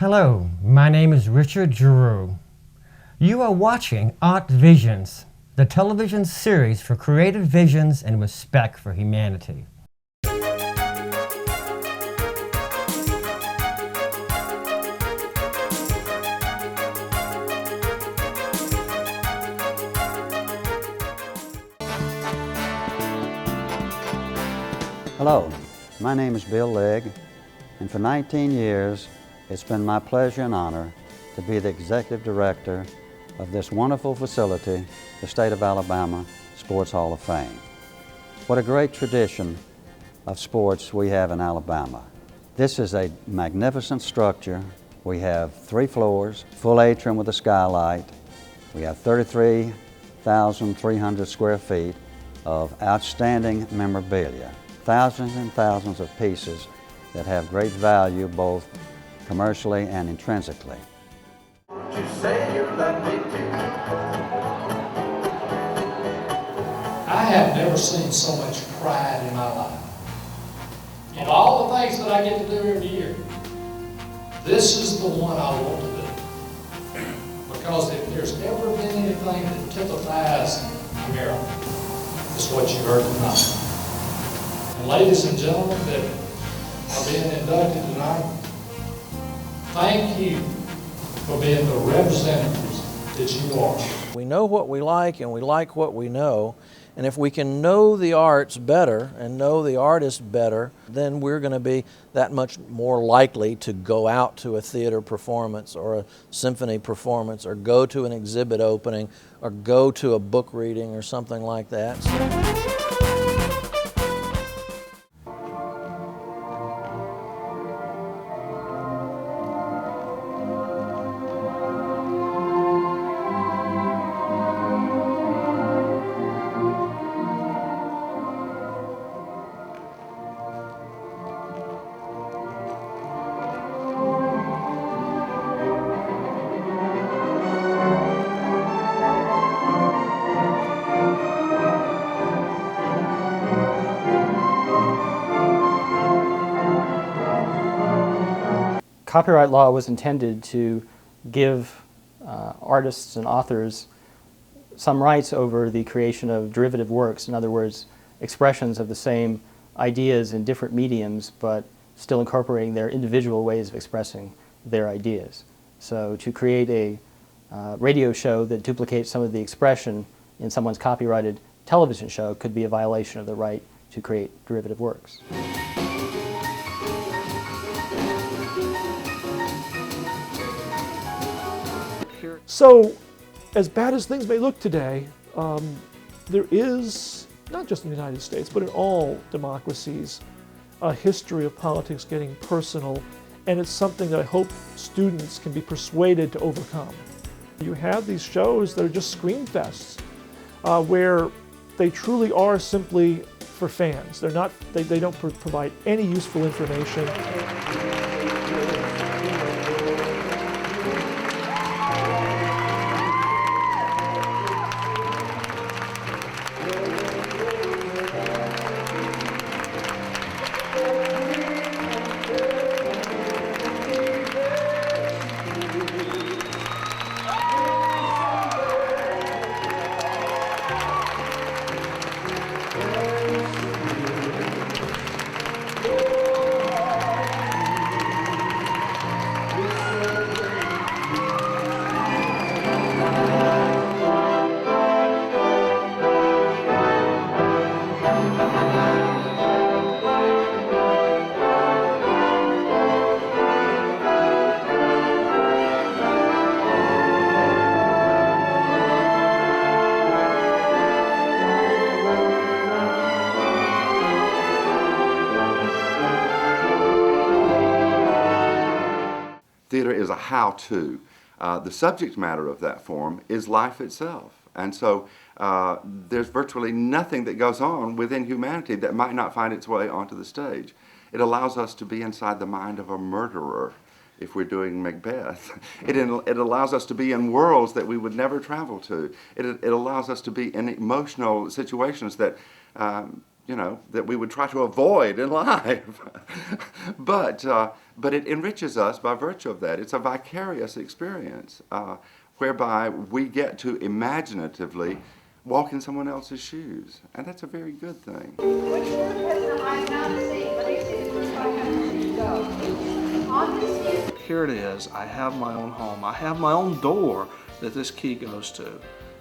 Hello, my name is Richard Giroux. You are watching Art Visions, the television series for creative visions and respect for humanity. Hello, my name is Bill Legg, and for 19 years it's been my pleasure and honor to be the Executive Director of this wonderful facility, the State of Alabama Sports Hall of Fame. What a great tradition of sports we have in Alabama. This is a magnificent structure. We have 3 floors, full atrium with a skylight. We have 33,300 square feet of outstanding memorabilia. Thousands and thousands of pieces that have great value both commercially and intrinsically. You say you love me too. I have never seen so much pride in my life. In all the things that I get to do every year, this is the one I want to do. Because if there's ever been anything that typifies America, it's what you heard tonight. And ladies and gentlemen that are being inducted tonight, thank you for being the representatives that you are. We know what we like and we like what we know, and if we can know the arts better and know the artist better, then we're going to be that much more likely to go out to a theater performance or a symphony performance or go to an exhibit opening or go to a book reading or something like that. Copyright law was intended to give artists and authors some rights over the creation of derivative works, in other words, expressions of the same ideas in different mediums, but still incorporating their individual ways of expressing their ideas. So to create a radio show that duplicates some of the expression in someone's copyrighted television show could be a violation of the right to create derivative works. So, as bad as things may look today, there is, not just in the United States, but in all democracies, a history of politics getting personal, and it's something that I hope students can be persuaded to overcome. You have these shows that are just screen fests, where they truly are simply for fans. They're not, they don't provide any useful information. Theater is a how-to. The subject matter of that form is life itself. And so there's virtually nothing that goes on within humanity that might not find its way onto the stage. It allows us to be inside the mind of a murderer if we're doing Macbeth. It allows us to be in worlds that we would never travel to. It allows us to be in emotional situations that that we would try to avoid in life. but it enriches us by virtue of that. It's a vicarious experience whereby we get to imaginatively walk in someone else's shoes, and that's a very good thing. Which one has I now see? Let me see the first 500 feet go. On this view. Here it is. I have my own home. I have my own door that this key goes to,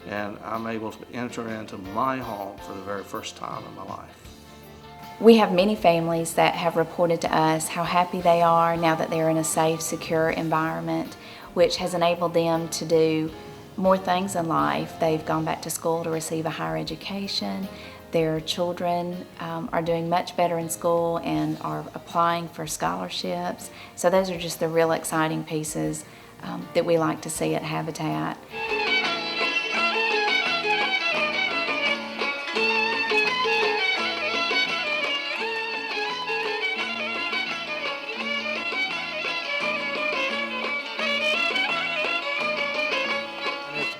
and I'm able to enter into my home for the very first time in my life. We have many families that have reported to us how happy they are now that they're in a safe, secure environment, which has enabled them to do more things in life. They've gone back to school to receive a higher education. Their children are doing much better in school and are applying for scholarships. So those are just the real exciting pieces that we like to see at Habitat.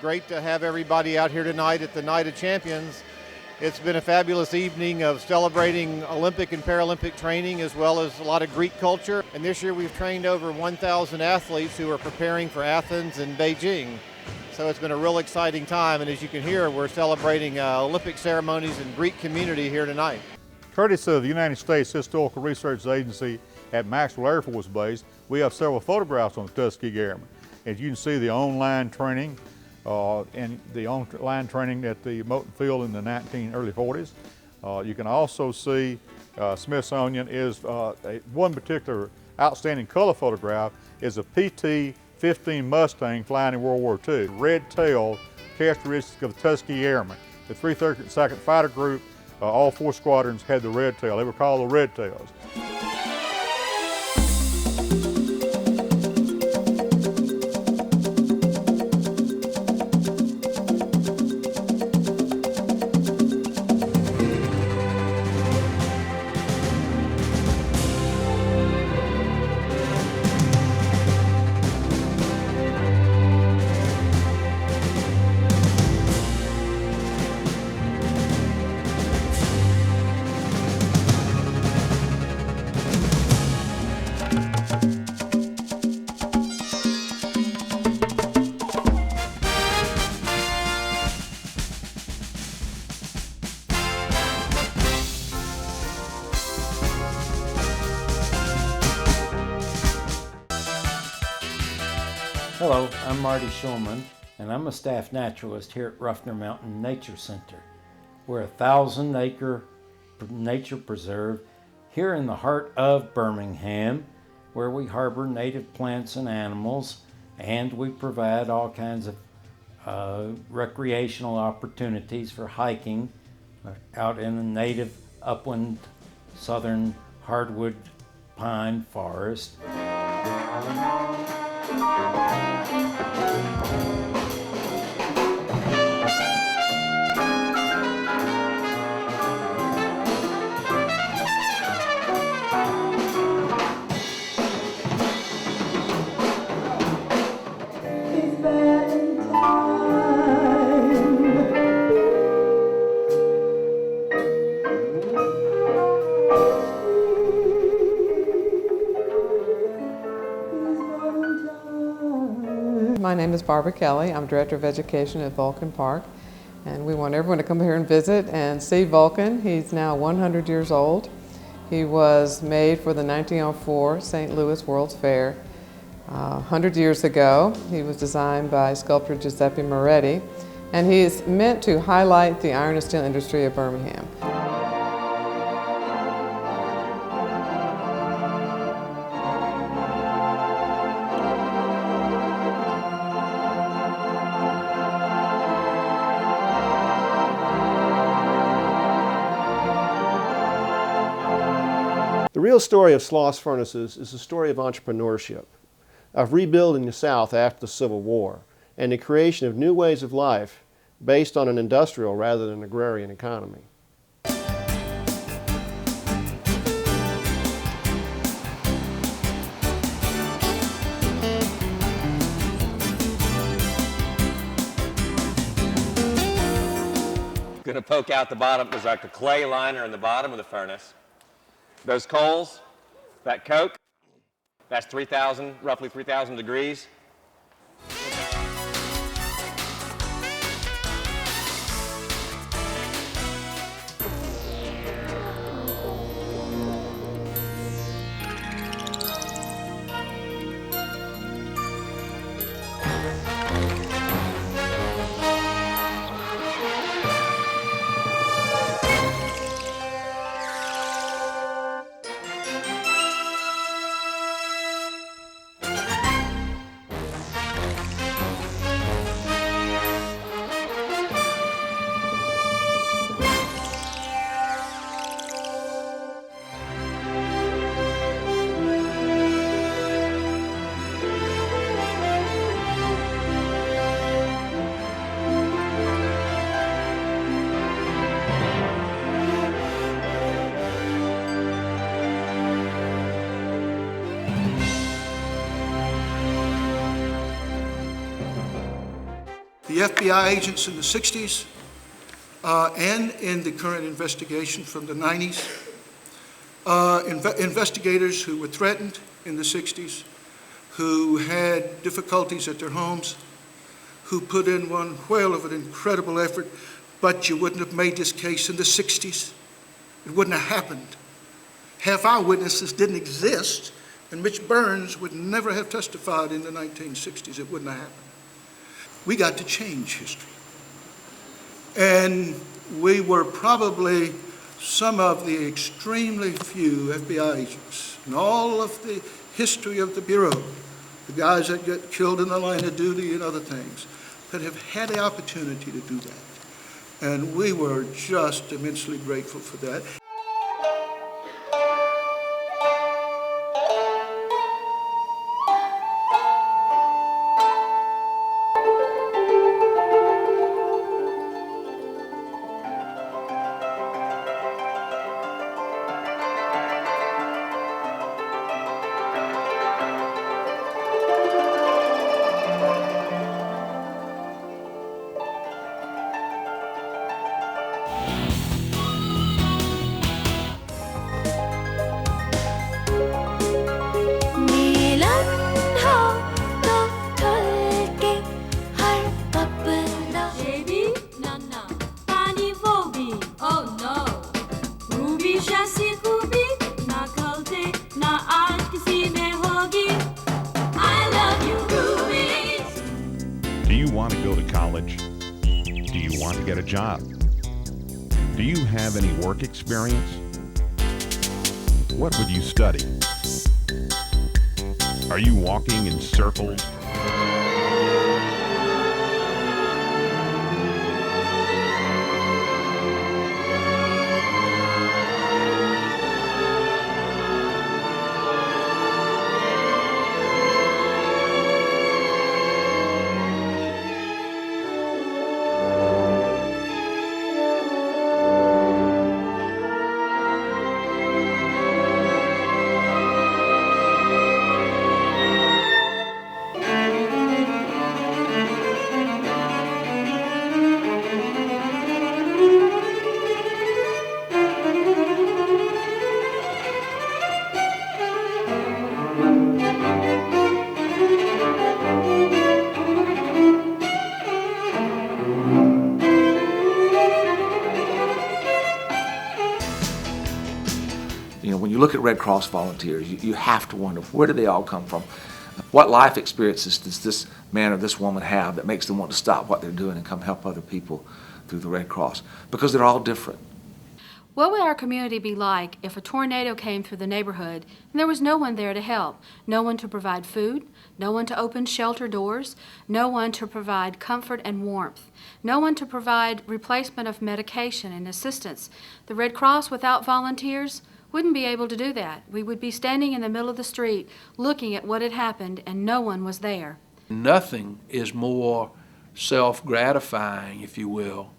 Great to have everybody out here tonight at the Night of Champions. It's been a fabulous evening of celebrating Olympic and Paralympic training as well as a lot of Greek culture. And this year we've trained over 1,000 athletes who are preparing for Athens and Beijing. So it's been a real exciting time, and as you can hear, we're celebrating Olympic ceremonies and Greek community here tonight. Courtesy of the United States Historical Research Agency at Maxwell Air Force Base, we have several photographs on the Tuskegee Airmen. As you can see, the online training and the online training at the Moton Field in the early 40s. You can also see Smithsonian is one particular outstanding color photograph is a PT-15 Mustang flying in World War II. Red tail, characteristic of the Tuskegee Airmen. The 332nd Fighter Group, all 4 squadrons had the red tail. They were called the Red Tails. Hello, I'm Marty Shulman, and I'm a staff naturalist here at Ruffner Mountain Nature Center. We're a 1,000-acre nature preserve here in the heart of Birmingham, where we harbor native plants and animals, and we provide all kinds of recreational opportunities for hiking out in the native upland southern hardwood pine forest. My name is Barbara Kelly. I'm Director of Education at Vulcan Park, and we want everyone to come here and visit and see Vulcan. He's now 100 years old. He was made for the 1904 St. Louis World's Fair. 100 years ago, he was designed by sculptor Giuseppe Moretti, and he is meant to highlight the iron and steel industry of Birmingham. The real story of Sloss Furnaces is the story of entrepreneurship, of rebuilding the South after the Civil War, and the creation of new ways of life based on an industrial rather than agrarian economy. Good going to poke out the bottom. There's like a clay liner in the bottom of the furnace. Those coals, that coke, that's 3,000, roughly 3,000 degrees. The FBI agents in the 60s and in the current investigation from the 90s, investigators who were threatened in the 60s, who had difficulties at their homes, who put in one whale of an incredible effort, but you wouldn't have made this case in the 60s. It wouldn't have happened. Half our witnesses didn't exist, and Mitch Burns would never have testified in the 1960s. It wouldn't have happened. We got to change history. And we were probably some of the extremely few FBI agents in all of the history of the Bureau, the guys that get killed in the line of duty and other things, that have had the opportunity to do that. And we were just immensely grateful for that. Do you want to go to college? Do you want to get a job? Do you have any work experience? What would you study? Are you walking in circles? You know, when you look at Red Cross volunteers, you have to wonder, where do they all come from? What life experiences does this man or this woman have that makes them want to stop what they're doing and come help other people through the Red Cross? Because they're all different. What would our community be like if a tornado came through the neighborhood and there was no one there to help? No one to provide food, no one to open shelter doors, no one to provide comfort and warmth, no one to provide replacement of medication and assistance. The Red Cross without volunteers wouldn't be able to do that. We would be standing in the middle of the street looking at what had happened and no one was there. Nothing is more self-gratifying, if you will,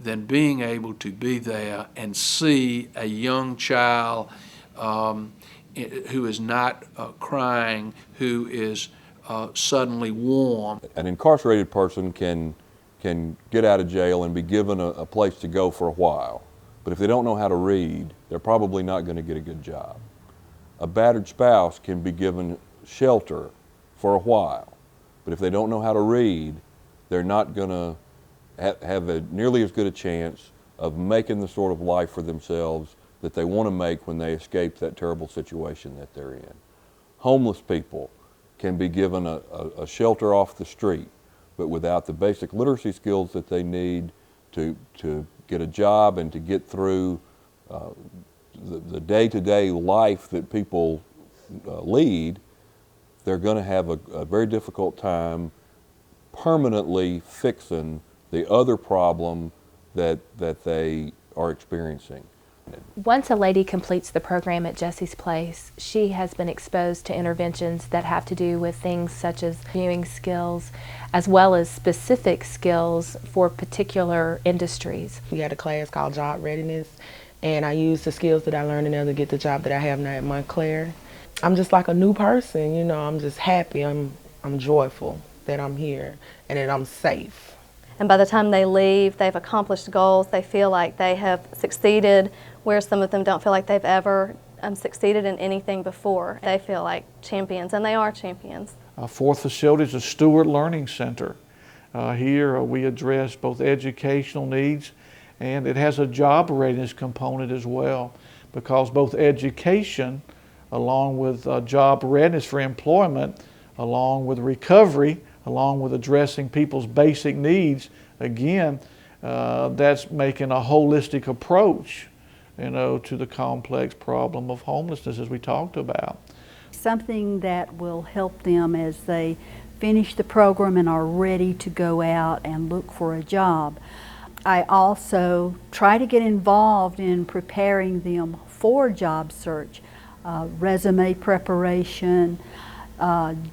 than being able to be there and see a young child who is not crying, who is suddenly warm. An incarcerated person can can get out of jail and be given a place to go for a while. But if they don't know how to read, they're probably not going to get a good job. A battered spouse can be given shelter for a while. But if they don't know how to read, they're not going to have nearly as good a chance of making the sort of life for themselves that they want to make when they escape that terrible situation that they're in. Homeless people can be given a shelter off the street, but without the basic literacy skills that they need to get a job and to get through the day-to-day life that people lead, they're going to have a very difficult time permanently fixing the other problem that they are experiencing. Once a lady completes the program at Jesse's Place, she has been exposed to interventions that have to do with things such as viewing skills, as well as specific skills for particular industries. We had a class called Job Readiness, and I used the skills that I learned in there to get the job that I have now at Montclair. I'm just like a new person, you know, I'm just happy, I'm joyful that I'm here and that I'm safe. And by the time they leave, they've accomplished goals, they feel like they have succeeded, where some of them don't feel like they've ever succeeded in anything before. They feel like champions, and they are champions. Our fourth facility is a Stewart Learning Center. Here we address both educational needs, and it has a job readiness component as well, because both education, along with job readiness for employment, along with recovery, along with addressing people's basic needs, again, that's making a holistic approach, you know, to the complex problem of homelessness as we talked about. Something that will help them as they finish the program and are ready to go out and look for a job. I also try to get involved in preparing them for job search, resume preparation,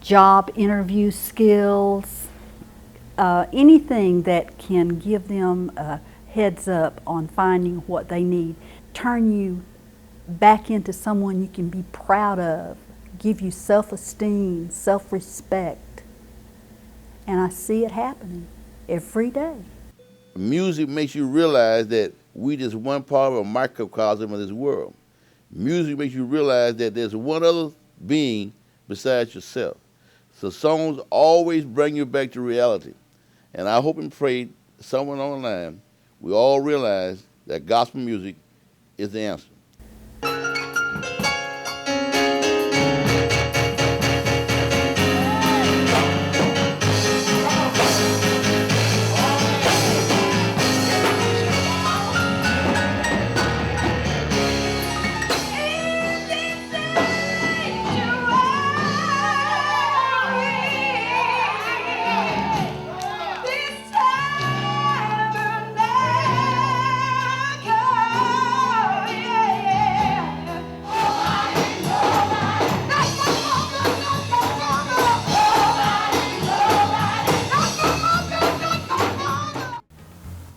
job interview skills, anything that can give them a heads up on finding what they need, turn you back into someone you can be proud of, give you self-esteem, self-respect. And I see it happening every day. Music makes you realize that we just one part of a microcosm of this world. Music makes you realize that there's one other being besides yourself. So songs always bring you back to reality. And I hope and pray someone online, we all realize that gospel music is the answer.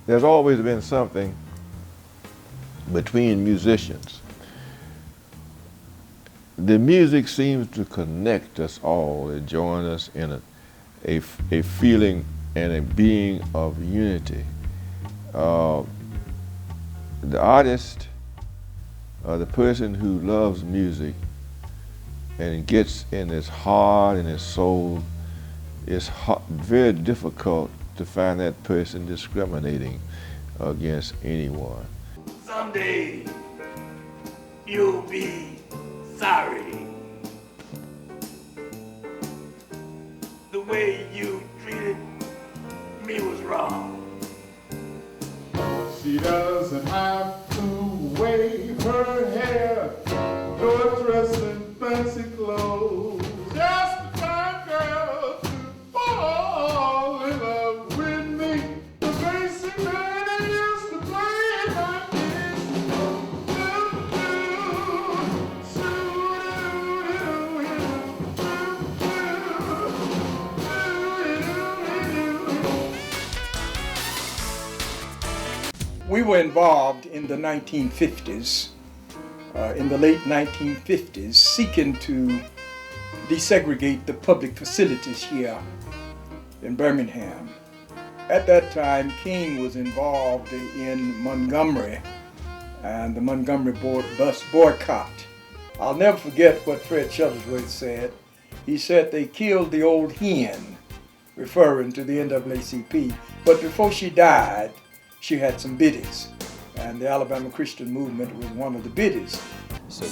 There's always been something between musicians. The music seems to connect us all and join us in a feeling and a being of unity. The artist, the person who loves music and gets in his heart and his soul, it's very difficult to find that person discriminating against anyone. Someday you'll be sorry. The way you treated me was wrong. She doesn't have to wave her hair, nor dress in fancy clothes. Just a fine girl to fall in love with me. The basic man used to play my We were involved in the 1950s, in the late 1950s, seeking to desegregate the public facilities here in Birmingham. At that time, King was involved in Montgomery and the Montgomery bus boycott. I'll never forget what Fred Shuttlesworth said. He said they killed the old hen, referring to the NAACP, but before she died, she had some biddies, and the Alabama Christian Movement was one of the biddies. So,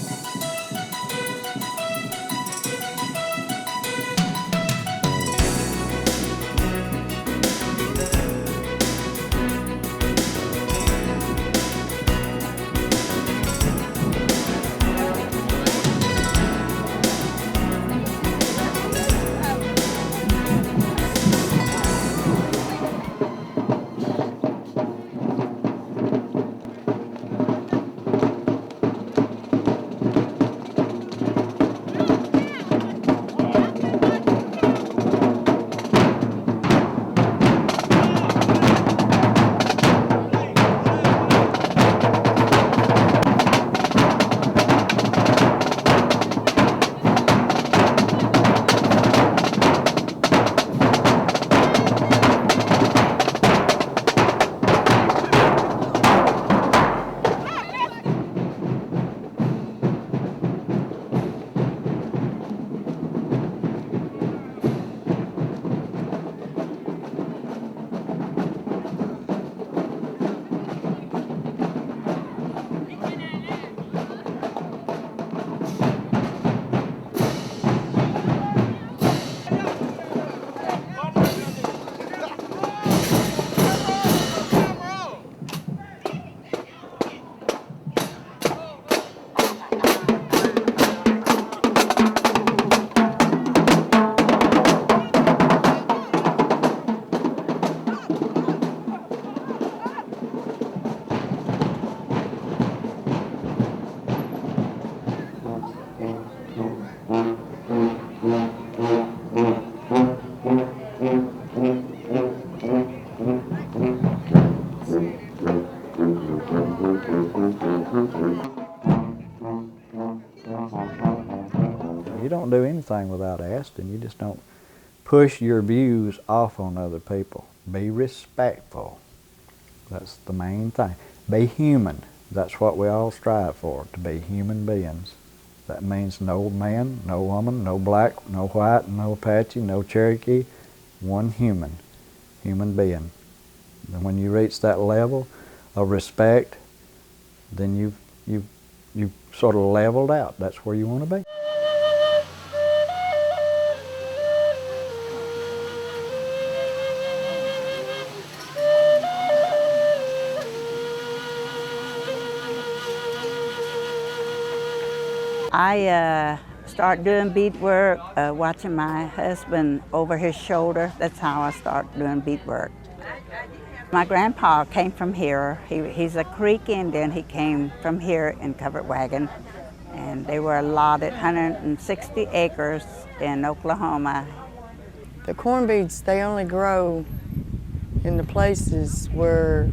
You don't do anything without asking. You just don't push your views off on other people. Be respectful. That's the main thing. Be human. That's what we all strive for, to be human beings. That means no man, no woman, no black, no white, no Apache, no Cherokee, one human being. And when you reach that level of respect, then you've sort of leveled out. That's where you want to be. I start doing beadwork, watching my husband over his shoulder. That's how I start doing beadwork. My grandpa came from here. He's a Creek Indian. He came from here in covered wagon, and they were allotted 160 acres in Oklahoma. The corn beads, they only grow in the places where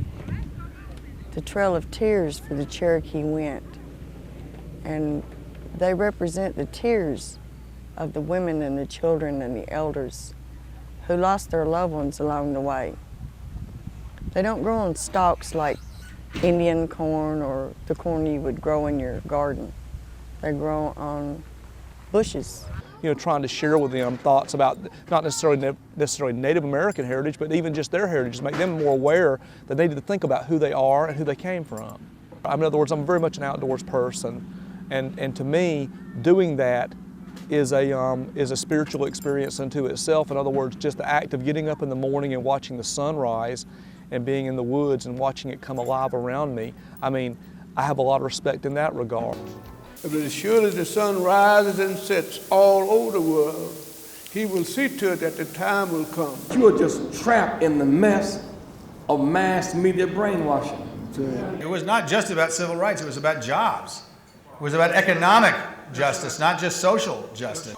the Trail of Tears for the Cherokee went. And they represent the tears of the women and the children and the elders who lost their loved ones along the way. They don't grow on stalks like Indian corn or the corn you would grow in your garden. They grow on bushes. You know, trying to share with them thoughts about not necessarily Native American heritage, but even just their heritage, to make them more aware that they need to think about who they are and who they came from. In other words, I'm very much an outdoors person. And to me, doing that is a spiritual experience unto itself. In other words, just the act of getting up in the morning and watching the sun rise and being in the woods and watching it come alive around me. I mean, I have a lot of respect in that regard. But as surely as the sun rises and sets all over the world, he will see to it that the time will come. You are just trapped in the mess of mass media brainwashing. It was not just about civil rights, it was about jobs. It was about economic justice, not just social justice.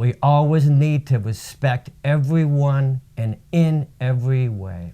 we always need to respect everyone and in every way.